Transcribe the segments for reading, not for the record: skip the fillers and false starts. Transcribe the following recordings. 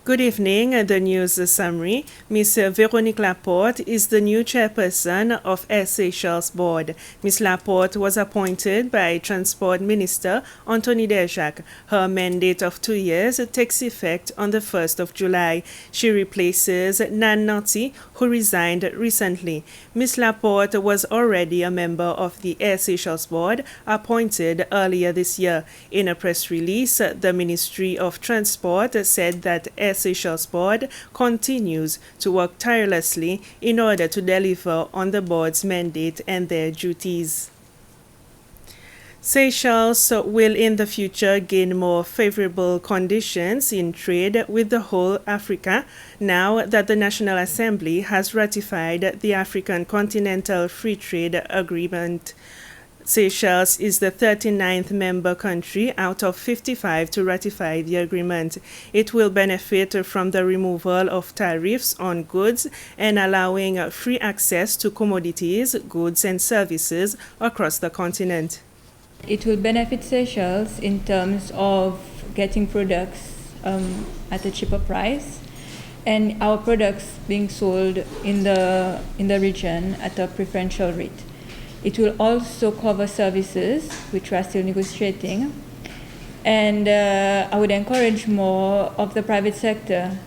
Good evening. The news summary. Ms. Véronique Laporte is the new chairperson of Air Seychelles Board. Ms. Laporte was appointed by Transport Minister Anthony Dejac. Her mandate of 2 years takes effect on the 1st of July. She replaces Nan Nanti, who resigned recently. Ms. Laporte was already a member of the Air Seychelles Board, appointed earlier this year. In a press release, the Ministry of Transport said that Air Seychelles Board continues to work tirelessly in order to deliver on the board's mandate and their duties. Seychelles will in the future gain more favorable conditions in trade with the whole Africa now that the National Assembly has ratified the African Continental Free Trade Agreement. Seychelles is the 39th member country out of 55 to ratify the agreement. It will benefit from the removal of tariffs on goods and allowing free access to commodities, goods, and services across the continent. It will benefit Seychelles in terms of getting products at a cheaper price, and our products being sold in the region at a preferential rate. It will also cover services, which we are still negotiating. And I would encourage more of the private sector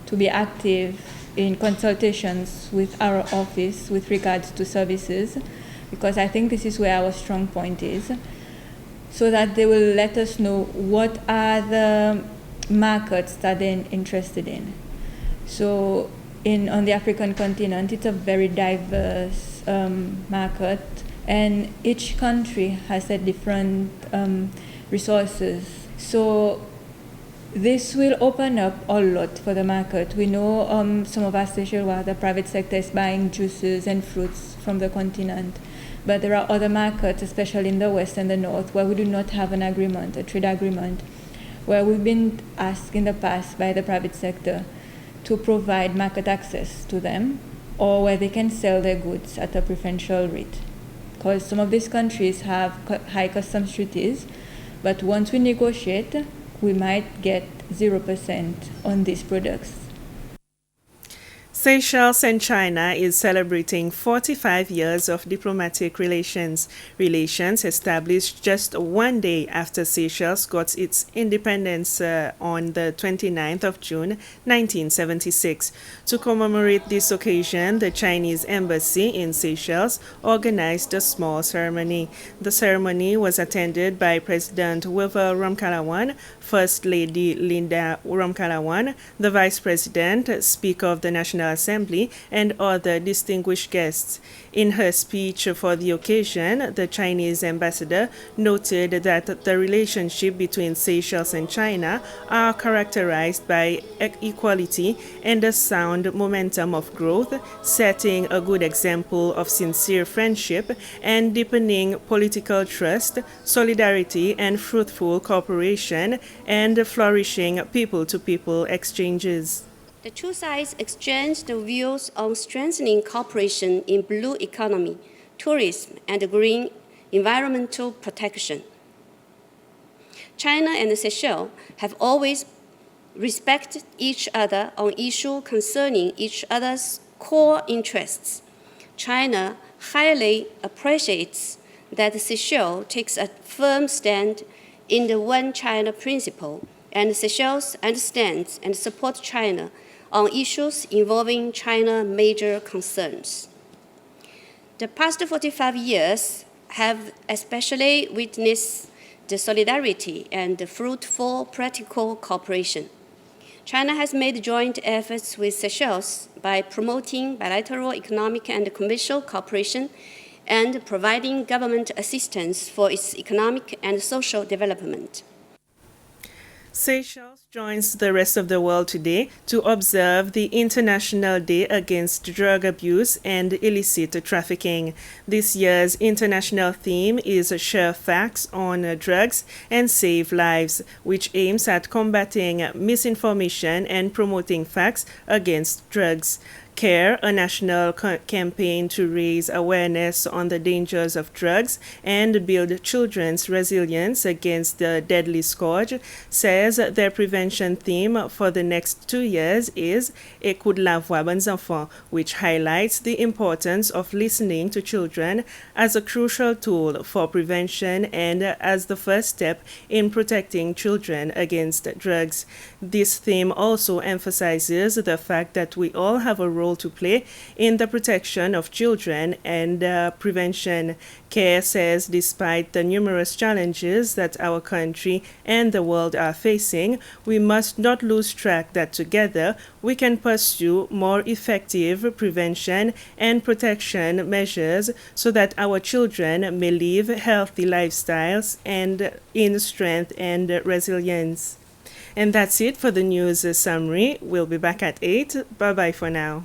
to be active in consultations with our office with regards to services, because I think this is where our strong point is, so that they will let us know what are the markets that they're interested in. So on the African continent, it's a very diverse market, and each country has a different resources. So this will open up a lot for the market. We know some of our stations where the private sector is buying juices and fruits from the continent, but there are other markets, especially in the west and the north, where we do not have an agreement, a trade agreement, where we've been asked in the past by the private sector to provide market access to them, or where they can sell their goods at a preferential rate. Because some of these countries have high customs duties, but once we negotiate, we might get 0% on these products. Seychelles and China is celebrating 45 years of diplomatic relations. Relations established just one day after Seychelles got its independence on the 29th of June, 1976. To commemorate this occasion, the Chinese embassy in Seychelles organized a small ceremony. The ceremony was attended by President Wavel Ramkalawan, First Lady Linda Ramkalawan, the Vice President, Speaker of the National Assembly, and other distinguished guests. In her speech for the occasion, the Chinese ambassador noted that the relationship between Seychelles and China are characterized by equality and a sound momentum of growth, setting a good example of sincere friendship and deepening political trust, solidarity, and fruitful cooperation and flourishing people-to-people exchanges. The two sides exchanged views on strengthening cooperation in blue economy, tourism, and green environmental protection. China and Seychelles have always respected each other on issues concerning each other's core interests. China highly appreciates that Seychelles takes a firm stand in the One China principle, and Seychelles understands and supports China on issues involving China's major concerns. The past 45 years have especially witnessed the solidarity and the fruitful practical cooperation. China has made joint efforts with Seychelles by promoting bilateral economic and commercial cooperation and providing government assistance for its economic and social development. Seychelles joins the rest of the world today to observe the International Day Against Drug Abuse and Illicit Trafficking. This year's international theme is Share Facts on Drugs and Save Lives, which aims at combating misinformation and promoting facts against drugs. CARE, a national campaign to raise awareness on the dangers of drugs and build children's resilience against the deadly scourge, says their prevention theme for the next 2 years is Écoute la voix des enfants, which highlights the importance of listening to children as a crucial tool for prevention and as the first step in protecting children against drugs. This theme also emphasizes the fact that we all have a role to play in the protection of children and prevention. CARE says despite the numerous challenges that our country and the world are facing, we must not lose track that together we can pursue more effective prevention and protection measures so that our children may live healthy lifestyles and in strength and resilience. And that's it for the news summary. We'll be back at 8. Bye-bye for now.